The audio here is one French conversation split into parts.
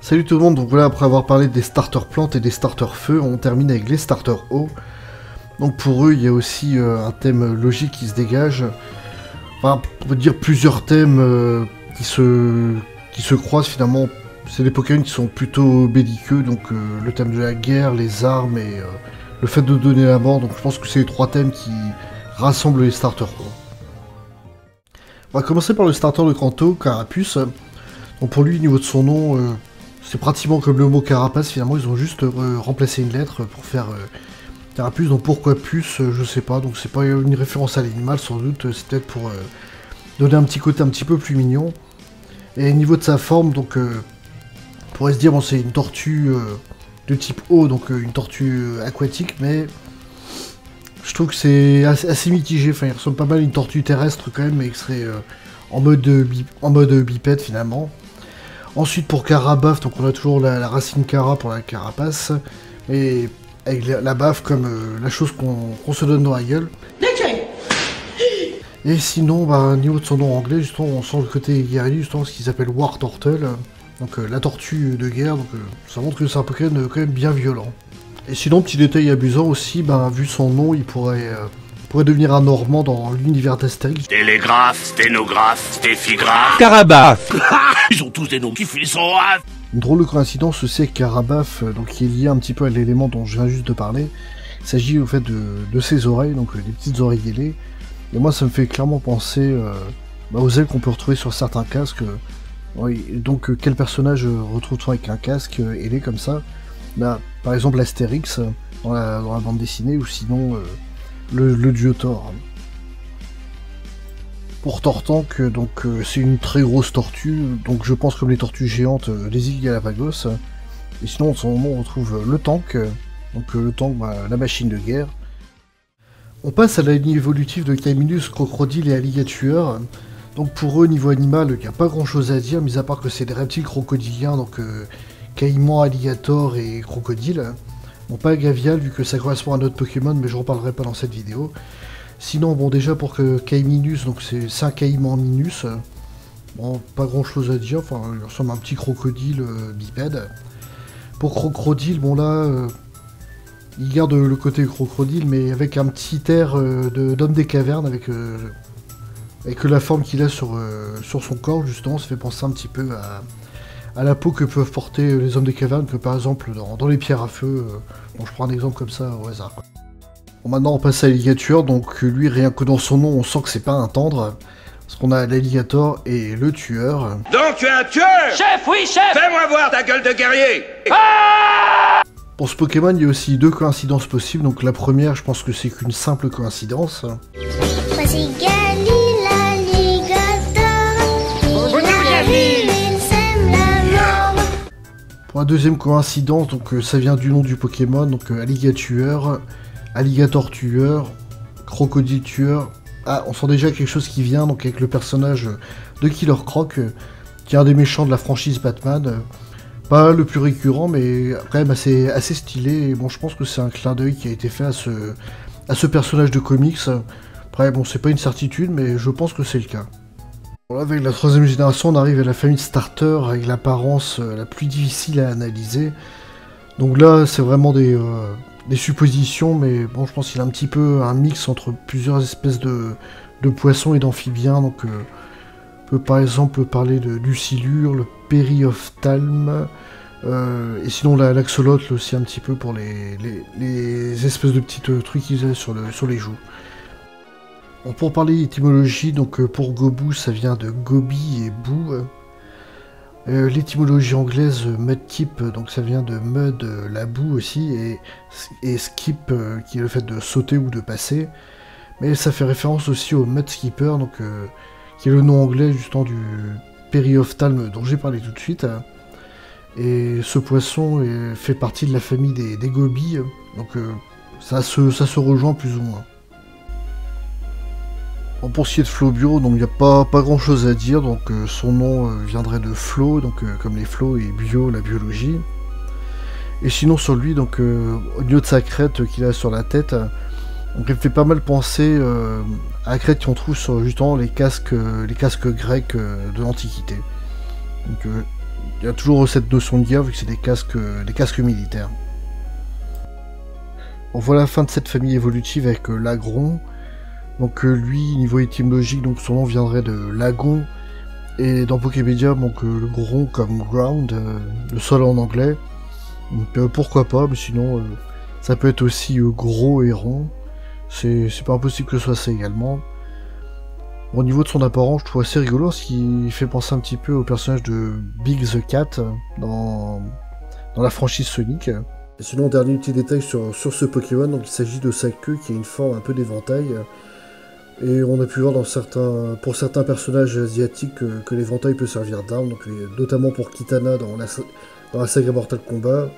Salut tout le monde, donc voilà, après avoir parlé des starters plantes et des starters feu, on termine avec les starters eau. Donc pour eux, il y a aussi un thème logique qui se dégage. Enfin, on peut dire plusieurs thèmes qui se croisent finalement. C'est des Pokémon qui sont plutôt belliqueux, donc le thème de la guerre, les armes et le fait de donner la mort. Donc je pense que c'est les trois thèmes qui rassemblent les starters eau. On va commencer par le starter de Kanto, Carapuce. Donc pour lui, au niveau de son nom, c'est pratiquement comme le mot carapace, finalement ils ont juste remplacé une lettre pour faire Carapuce. Donc pourquoi puce, je sais pas, donc c'est pas une référence à l'animal sans doute, c'est peut-être pour donner un petit côté un petit peu plus mignon. Et au niveau de sa forme, donc on pourrait se dire bon c'est une tortue de type eau, donc une tortue aquatique, mais je trouve que c'est assez mitigé, enfin il ressemble pas mal à une tortue terrestre quand même, mais qui serait en mode bipède finalement. Ensuite pour Carabaf, donc on a toujours la racine Cara pour la carapace, mais avec la baffe comme la chose qu'on se donne dans la gueule. Et sinon, au niveau de son nom anglais, justement, on sent le côté guerrier, justement, ce qu'ils appellent War Turtle, donc la tortue de guerre, donc ça montre que c'est un Pokémon quand même bien violent. Et sinon, petit détail amusant aussi, vu son nom, il pourrait devenir un Normand dans l'univers d'Astérix. Télégraphe, sténographe, stéphographe, Carabaf. ils ont tous des noms qui finissent en raf. Une drôle de coïncidence aussi avec Carabaf, donc qui est lié un petit peu à l'élément dont je viens juste de parler. Il s'agit au fait de ses oreilles, donc des petites oreilles ailées. Et moi ça me fait clairement penser aux ailes qu'on peut retrouver sur certains casques. Oui, donc quel personnage retrouve-t-on avec un casque ailé comme ça? Par exemple Astérix dans la bande dessinée, ou sinon le dieu Thor. Pour Tortank, donc c'est une très grosse tortue, donc je pense comme les tortues géantes des îles Galapagos. Et sinon, en son nom, on retrouve le tank, donc le tank, la machine de guerre. On passe à la ligne évolutive de Caeminus, Crocodile et Alligatueur. Donc pour eux, niveau animal, il n'y a pas grand chose à dire, mis à part que c'est des reptiles crocodiliens, donc caïman, alligator et crocodile. Bon, pas Gavial, vu que ça correspond à notre Pokémon, mais je reparlerai pas dans cette vidéo. Sinon, bon, déjà pour que Caeminus, donc c'est un caïman minus. Bon, pas grand chose à dire, enfin, il ressemble à un petit crocodile bipède. Pour Crocodile, bon là, il garde le côté crocodile, mais avec un petit air d'homme des cavernes, avec la forme qu'il a sur son corps, justement, ça fait penser un petit peu à la peau que peuvent porter les hommes des cavernes, que par exemple dans les pierres à feu. Bon, je prends un exemple comme ça au hasard. Bon, maintenant on passe à l'alligator, donc lui rien que dans son nom on sent que c'est pas un tendre, parce qu'on a l'alligator et le tueur. Donc tu es un tueur! Chef, oui, chef! Fais-moi voir ta gueule de guerrier! Pour ce Pokémon il y a aussi deux coïncidences possibles, donc la première je pense que c'est qu'une simple coïncidence. Voici Gali l'alligator, il sème la mort. Pour la deuxième coïncidence, donc ça vient du nom du Pokémon, donc alligator, alligator tueur, crocodile tueur. Ah, on sent déjà quelque chose qui vient, donc avec le personnage de Killer Croc, qui est un des méchants de la franchise Batman. Pas le plus récurrent, mais quand même assez stylé. Et bon, je pense que c'est un clin d'œil qui a été fait à ce personnage de comics. Après, bon, c'est pas une certitude, mais je pense que c'est le cas. Bon, là, avec la troisième génération, on arrive à la famille Starter, avec l'apparence la plus difficile à analyser. Donc là, c'est vraiment des suppositions, mais bon, je pense qu'il y a un petit peu un mix entre plusieurs espèces de poissons et d'amphibiens. Donc, on peut par exemple parler de Lucilure, le Périophthalme, et sinon l'axolotl aussi un petit peu pour les espèces de petits trucs qu'ils ont sur les joues. Bon, pour parler d'étymologie, donc pour Gobu, ça vient de Gobi et Bou. L'étymologie anglaise mudkip, donc ça vient de mud, la boue aussi, et skip, qui est le fait de sauter ou de passer. Mais ça fait référence aussi au mudskipper, donc qui est le nom anglais justement du périophthalme dont j'ai parlé tout de suite. Et ce poisson fait partie de la famille des gobies, donc ça se rejoint plus ou moins. Pour ce qui est de Flobio, donc il n'y a pas grand chose à dire, donc son nom viendrait de Flo, donc comme les flots, et bio, la biologie. Et sinon sur lui, donc au niveau de sa crête qu'il a sur la tête, donc elle fait pas mal penser à la crête qu'on trouve sur justement les casques grecs de l'Antiquité. Donc il y a toujours cette notion d'IA vu que c'est des casques militaires. On voit la fin de cette famille évolutive avec l'agron. Donc lui, niveau étymologique, donc son nom viendrait de lagon. Et dans Poképedia, donc le gron comme ground, le sol en anglais. Donc pourquoi pas, mais sinon ça peut être aussi gros et rond. C'est pas impossible que ce soit ça également. Au niveau de son apparence, je trouve assez rigolo, parce qu'il fait penser un petit peu au personnage de Big the Cat dans la franchise Sonic. Et sinon, dernier petit détail sur ce Pokémon, donc il s'agit de sa queue qui a une forme un peu d'éventail. Et on a pu voir pour certains personnages asiatiques que l'éventail peut servir d'arme, donc notamment pour Kitana dans la saga Mortal Kombat,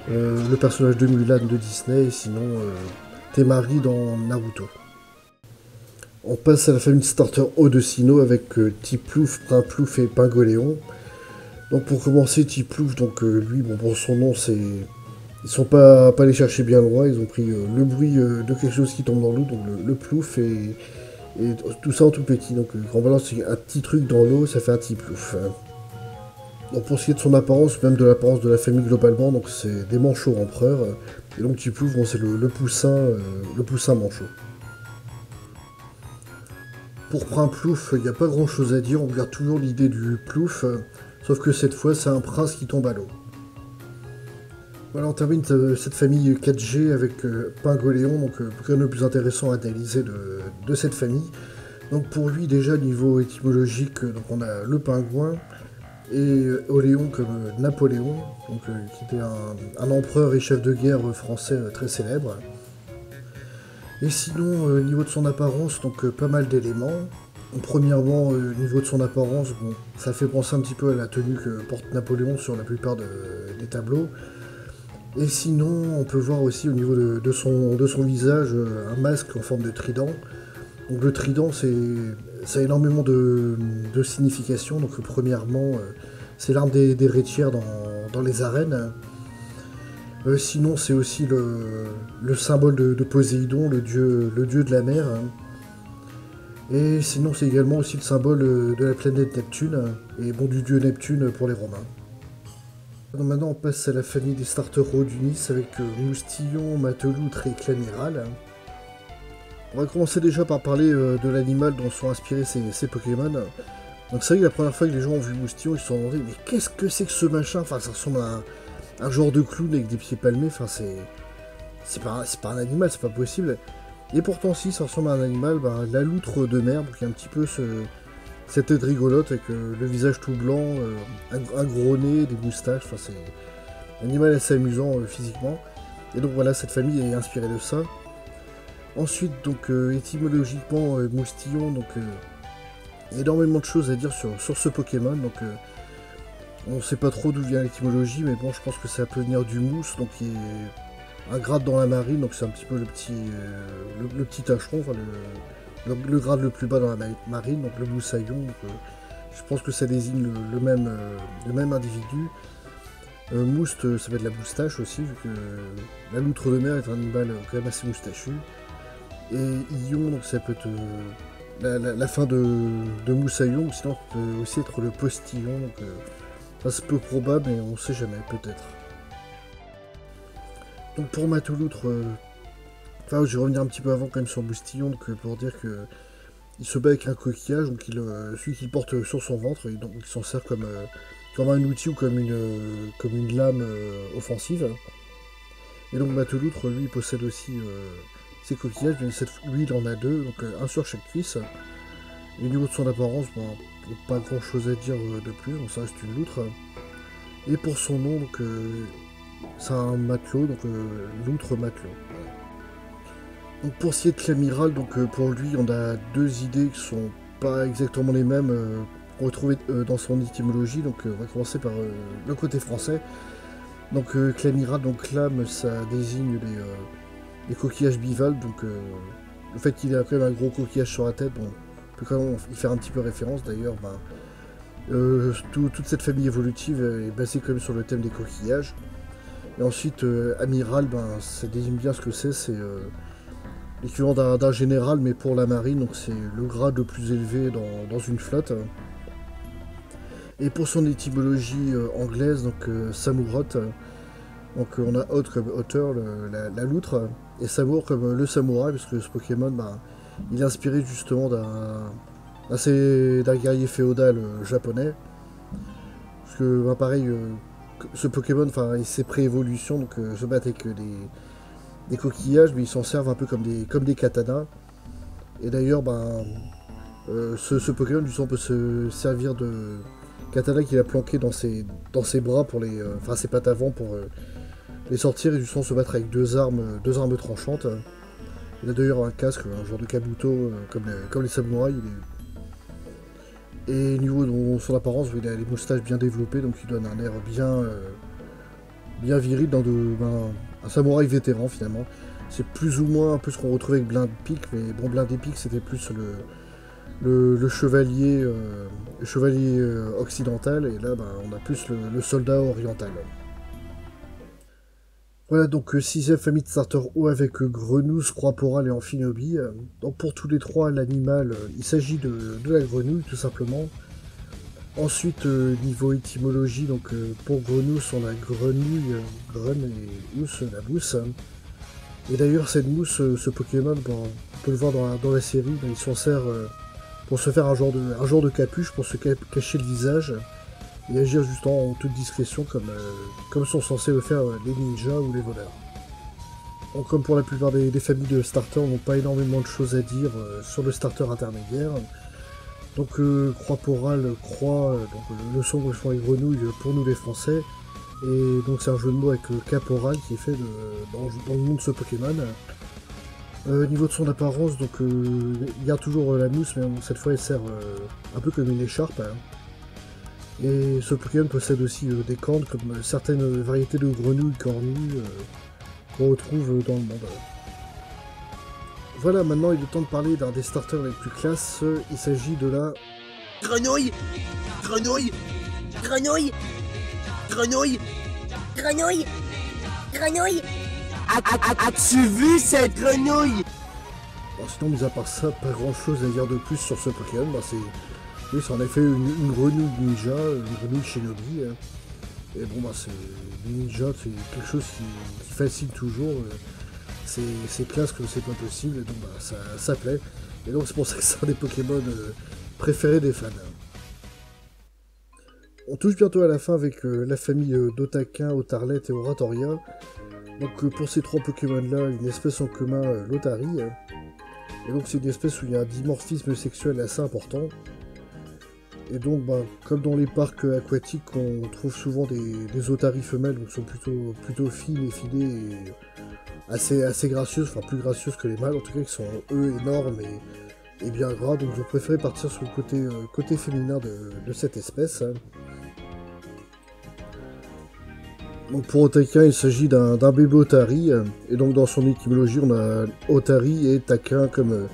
le personnage de Mulan de Disney, et sinon Temari dans Naruto. On passe à la famille Starter O de Sinnoh avec Tiplouf, Primplouf et Pingoléon. Donc pour commencer, Tiplouf, donc lui, bon, pour son nom, ils sont pas allés chercher bien loin, ils ont pris le bruit de quelque chose qui tombe dans l'eau, donc le plouf, et tout ça en tout petit. Donc quand on balance un petit truc dans l'eau, ça fait un Tiplouf. Donc pour ce qui est de son apparence, même de l'apparence de la famille globalement, donc c'est des manchots empereurs, et donc Tiplouf, bon, c'est le poussin manchot. Pour Primplouf, il n'y a pas grand chose à dire, on garde toujours l'idée du plouf, sauf que cette fois c'est un prince qui tombe à l'eau. Voilà, on termine cette famille 4G avec Pingoléon, donc rien de plus intéressant à analyser de cette famille. Donc pour lui déjà niveau étymologique, donc on a le pingouin et Oléon comme Napoléon, donc, qui était un empereur et chef de guerre français très célèbre. Et sinon, au niveau de son apparence, donc pas mal d'éléments. Premièrement, au niveau de son apparence, bon, ça fait penser un petit peu à la tenue que porte Napoléon sur la plupart des tableaux. Et sinon, on peut voir aussi au niveau de son visage un masque en forme de trident. Donc le trident, ça a énormément de signification. Donc premièrement, c'est l'arme des rêtières dans les arènes. Sinon, c'est aussi le symbole de Poséidon, le dieu de la mer. Et sinon, c'est également aussi le symbole de la planète Neptune, et bon, du dieu Neptune pour les Romains. Donc maintenant, on passe à la famille des starters d'Unis avec Moustillon, Mateloutre et Clamiral. On va commencer déjà par parler de l'animal dont sont inspirés ces Pokémon. Donc c'est vrai que la première fois que les gens ont vu Moustillon, ils se sont demandé mais qu'est-ce que c'est que ce machin? Enfin, ça ressemble à un genre de clown avec des pieds palmés, enfin c'est pas un animal, c'est pas possible. Et pourtant si, ça ressemble à un animal, la loutre de mer, qui a un petit peu cette tête rigolote avec le visage tout blanc, un gros nez, des moustaches, enfin c'est un animal assez amusant physiquement. Et donc voilà, cette famille est inspirée de ça. Ensuite, donc étymologiquement, Moustillon, donc il y a énormément de choses à dire sur ce Pokémon, donc on sait pas trop d'où vient l'étymologie, mais bon, je pense que ça peut venir du mousse, donc qui est un grade dans la marine, donc c'est un petit peu le petit tâcheron, enfin le grade le plus bas dans la marine, donc le moussaillon. Donc, je pense que ça désigne le même individu. Mouste, ça va être la moustache aussi, vu que la loutre de mer est un animal quand même assez moustachu. Et Ion, donc ça peut être la fin de moussaillon, ou sinon ça peut aussi être le postillon. Donc, c'est peu probable, mais on sait jamais, peut-être. Donc pour Mateloutre, je vais revenir un petit peu avant quand même sur Moustillon, donc, pour dire que il se bat avec un coquillage, donc celui qu'il porte sur son ventre, et donc il s'en sert comme un outil ou comme une lame offensive. Et donc Mateloutre, lui, il possède aussi ses coquillages, mais lui il en a deux, donc un sur chaque cuisse. Et au niveau de son apparence, bon, pas grand chose à dire de plus, donc ça reste une loutre. Et pour son nom, donc c'est un matelot, donc loutre matelot. Donc pour ce qui est de Clamiral, donc pour lui on a deux idées qui sont pas exactement les mêmes qu'on retrouve dans son étymologie. Donc on va commencer par le côté français. Donc Clamiral, donc clam, ça désigne les coquillages bivalves, donc le fait qu'il ait quand même un gros coquillage sur la tête, bon, on peut quand même y faire un petit peu référence. D'ailleurs, toute cette famille évolutive est basée quand même sur le thème des coquillages. Et ensuite, amiral, ça désigne bien ce que c'est l'équivalent d'un général, mais pour la marine, donc c'est le grade le plus élevé dans une flotte. Et pour son étymologie anglaise, donc Samurot, donc on a Hot comme otter, la loutre, et Samour comme le samouraï, parce que ce Pokémon, bah, il est inspiré justement d'un guerrier féodal japonais. Parce que, bah, pareil, ce Pokémon, enfin, c'est pré-évolution, donc se bat avec des coquillages, mais ils s'en servent un peu comme des katanas. Et d'ailleurs, ben, ce Pokémon, justement, peut se servir de katana qu'il a planqué dans ses bras pour enfin ses pattes avant pour les sortir et justement se battre avec deux armes tranchantes. Il a d'ailleurs un casque, un genre de kabuto comme les samouraïs. Et niveau de son apparence, il a les moustaches bien développées, donc il donne un air bien viril dans un samouraï vétéran finalement. C'est plus ou moins un peu ce qu'on retrouvait avec Blindpick, mais bon, Blindpick c'était plus le chevalier, occidental, et là ben, on a plus le soldat oriental. Voilà donc 6ème famille de starter O avec Grenouille, Croix-Poral et Amphinobie. Donc pour tous les trois, l'animal, il s'agit de la grenouille tout simplement. Ensuite, niveau étymologie, donc pour Grenouille, on a grenouille, grun et ous, la mousse. Et d'ailleurs, cette mousse, ce Pokémon, bon, on peut le voir dans la série, il s'en sert pour se faire un genre de capuche, pour se cacher le visage, et agir justement en toute discrétion, comme sont censés le faire les ninjas ou les voleurs. Donc, comme pour la plupart des familles de starters, on n'a pas énormément de choses à dire sur le starter intermédiaire. Donc Croix-Poral, donc le son que font les grenouilles pour nous les Français. Et donc c'est un jeu de mots avec Caporal qui est fait dans le monde de ce Pokémon. Au niveau de son apparence, donc il y a toujours la mousse, mais cette fois elle sert un peu comme une écharpe. Et ce Pokémon possède aussi des cornes, comme certaines variétés de grenouilles cornues qu'on retrouve dans le monde. Voilà, maintenant il est temps de parler d'un des starters les plus classes. Il s'agit de la Grenouille, grenouille, grenouille, grenouille, grenouille, grenouille. As-tu vu cette grenouille? Bon, sinon, mis à part ça, pas grand chose à dire de plus sur ce Pokémon. Bah, c'est en effet une grenouille ninja, une grenouille shinobi. Et bon, bah, les ninjas, c'est quelque chose qui fascine toujours. C'est classe comme c'est pas possible, et donc bah, ça plaît. Et donc c'est pour ça que c'est un des Pokémon préférés des fans. On touche bientôt à la fin avec la famille d'Otaquin, Otarlet et Oratoria. Donc pour ces trois Pokémon là, une espèce en commun, l'Otari. Et donc c'est une espèce où il y a un dimorphisme sexuel assez important. Et donc bah, comme dans les parcs aquatiques, on trouve souvent des Otari femelles, donc sont plutôt fines et filées et assez gracieuses, enfin plus gracieuses que les mâles, en tout cas qui sont eux énormes et bien gras, donc je préférais partir sur le côté féminin de cette espèce. Donc pour Otaquin, il s'agit d'un bébé Otari, et donc dans son étymologie on a Otari et taquin comme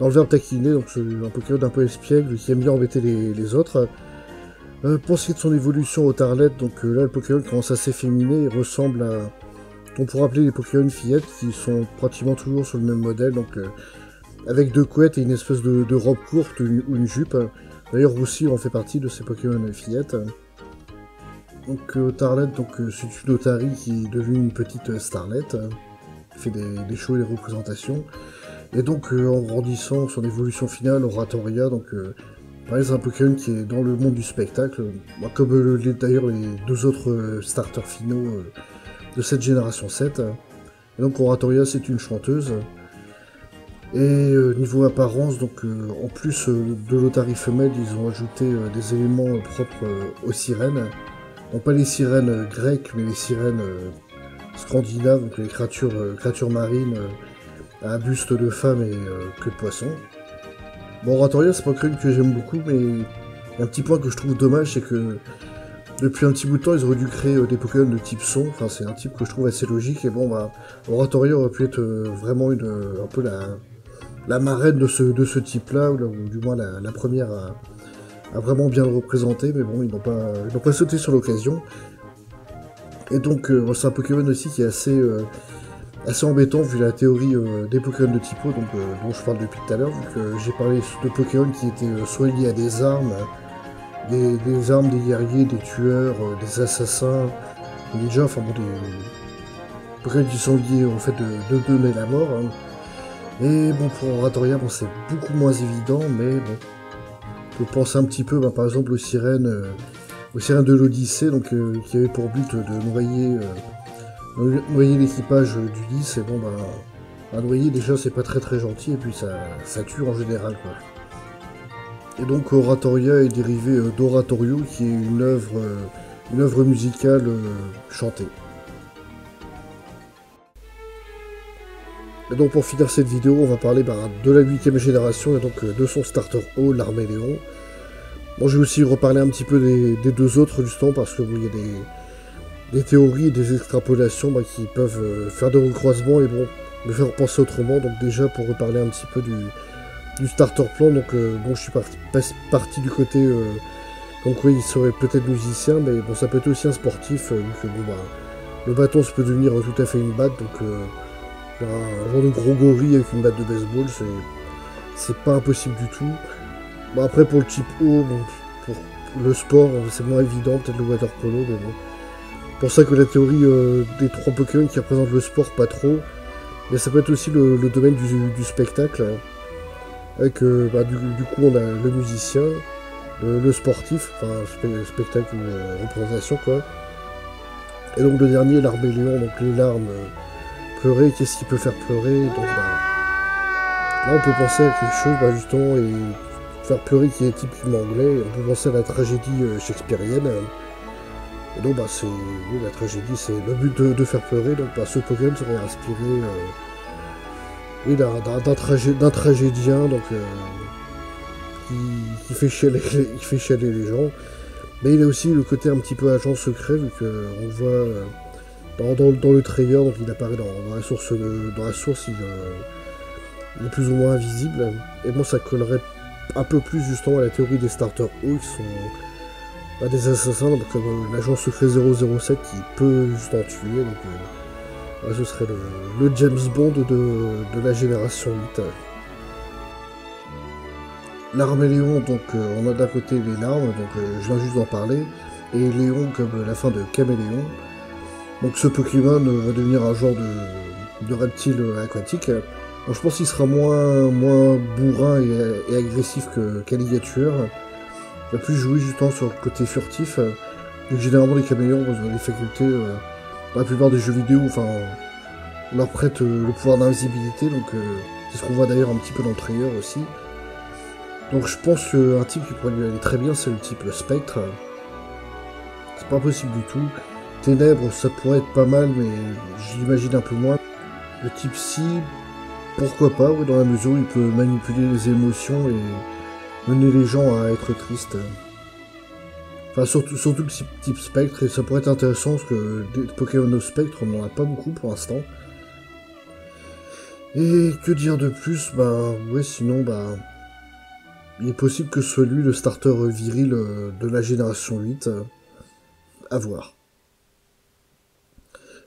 dans le verbe taquiner, donc c'est un Pokémon un peu espiègle qui aime bien embêter les autres. Pour ce qui est de son évolution Otarlet, donc là le Pokémon commence à s'efféminer et ressemble à... On pourrait appeler les Pokémon fillettes qui sont pratiquement toujours sur le même modèle, donc avec deux couettes et une espèce de robe courte ou une jupe. D'ailleurs Roussi en fait partie de ces Pokémon fillettes. Donc Otarlet, c'est une Otari qui est devenue une petite starlet, qui fait des shows et des représentations. Et donc en grandissant, son évolution finale, Oratoria, donc pareil c'est un Pokémon qui est dans le monde du spectacle, comme d'ailleurs les deux autres starters finaux de cette génération 7. Et donc Oratoria c'est une chanteuse. Et niveau apparence, donc en plus de l'Otari femelle, ils ont ajouté des éléments propres aux sirènes. Non pas les sirènes grecques, mais les sirènes scandinaves, donc les créatures marines à buste de femme et queue de poisson. Bon, Oratoria c'est pas une que j'aime beaucoup, mais il y a un petit point que je trouve dommage, c'est que depuis un petit bout de temps, ils auraient dû créer des Pokémon de type son. Enfin, c'est un type que je trouve assez logique. Et bon, bah, Oratoria aurait pu être vraiment un peu la marraine de ce type-là, ou du moins la première à vraiment bien le représenter. Mais bon, ils n'ont pas sauté sur l'occasion. Et donc, c'est un Pokémon aussi qui est assez embêtant vu la théorie des Pokémon de type O, donc, dont je parle depuis tout à l'heure, vu que j'ai parlé de Pokémon qui étaient soit liés à des armes, des armes, des guerriers, des tueurs, des assassins, ninjas, enfin bon, des qui sont liés au fait de donner la mort. Hein. Et bon, pour Oratoria, bon, c'est beaucoup moins évident, mais bon, on peut penser un petit peu, par exemple, aux sirènes de l'Odyssée, donc qui avait pour but de noyer l'équipage d'Ulysse. Et bon, noyer déjà, c'est pas très très gentil, et puis ça tue en général, quoi. Et donc Oratoria est dérivé d'Oratorio, qui est une œuvre musicale chantée. Et donc pour finir cette vidéo, on va parler de la 8ème génération, et donc de son starter haut, l'Arméléon. Bon, je vais aussi reparler un petit peu des deux autres, justement, parce que bon, il y a des théories et des extrapolations qui peuvent faire des recroisements et bon, me faire penser autrement. Donc déjà, pour reparler un petit peu du starter plan, donc bon, je suis parti du côté comme quoi il serait peut-être musicien, mais bon, ça peut être aussi un sportif, vu que bon, le bâton ça peut devenir tout à fait une batte, donc un genre de gros gorille avec une batte de baseball, c'est pas impossible du tout. Bon, après pour le type O, bon, pour le sport, c'est moins évident, peut-être le water polo, mais bon. C'est pour ça que la théorie des 3 Pokémon qui représentent le sport, pas trop, mais ça peut être aussi le domaine du spectacle, avec du coup on a le musicien, le sportif, enfin spectacle ou représentation quoi, et donc le dernier, l'Arméléon, donc les larmes, pleurer, qu'est-ce qui peut faire pleurer, donc là on peut penser à quelque chose justement, et faire pleurer qui est typiquement anglais, on peut penser à la tragédie shakespearienne. Et donc la tragédie c'est le but de faire pleurer, donc ce Pokémon serait inspiré d'un tragédien, donc qui fait chialer les gens. Mais il a aussi le côté un petit peu agent secret, vu qu'on le voit dans le trailer, donc il apparaît dans la source, il est plus ou moins invisible. Et bon, ça collerait un peu plus justement à la théorie des starters O, qui sont des assassins, donc comme l'agent secret 007 qui peut juste en tuer, donc ce serait le James Bond de la génération 8. L'Arméléon, donc on a d'un côté les larmes, donc je viens juste d'en parler, et Léon comme la fin de Caméléon. Donc ce Pokémon va devenir un genre de reptile aquatique. Donc je pense qu'il sera moins bourrin et agressif qu'Alligator. Il va plus jouer justement sur le côté furtif. Donc généralement les caméléons ont des facultés, dans la plupart des jeux vidéo, enfin on leur prête le pouvoir d'invisibilité, donc c'est ce qu'on voit d'ailleurs un petit peu dans le trailer aussi. Donc je pense qu'un type qui pourrait lui aller très bien, c'est le type Spectre. C'est pas possible du tout. Ténèbres, ça pourrait être pas mal, mais je l'imagine un peu moins. Le type Psy, pourquoi pas, dans la mesure où il peut manipuler les émotions et mener les gens à être tristes. Enfin, surtout le type Spectre, et ça pourrait être intéressant, parce que des Pokémon Spectre, on n'en a pas beaucoup pour l'instant. Et que dire de plus, ouais, sinon, il est possible que ce soit lui le starter viril de la génération 8. À voir.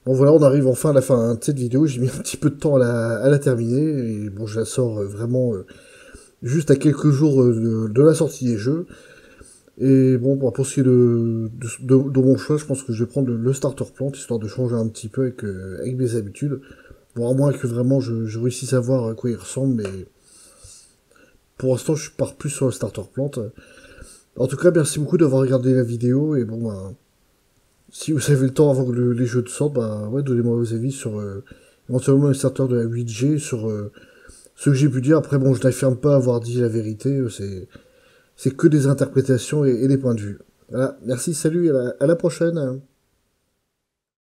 Bon voilà, on arrive enfin à la fin de cette vidéo, j'ai mis un petit peu de temps à la terminer, et bon, je la sors vraiment juste à quelques jours de la sortie des jeux. Et bon, pour ce qui est de mon choix, je pense que je vais prendre le starter plant, histoire de changer un petit peu avec mes habitudes. Bon, à moins que vraiment je réussisse à voir à quoi il ressemble, mais pour l'instant je pars plus sur le starter plant. En tout cas, merci beaucoup d'avoir regardé la vidéo, et bon, si vous avez le temps avant que les jeux sortent, ouais, donnez-moi vos avis sur éventuellement le starter de la 8G, sur ce que j'ai pu dire. Après, bon, je n'affirme pas avoir dit la vérité, c'est que des interprétations et des points de vue. Voilà, merci, salut, à la prochaine.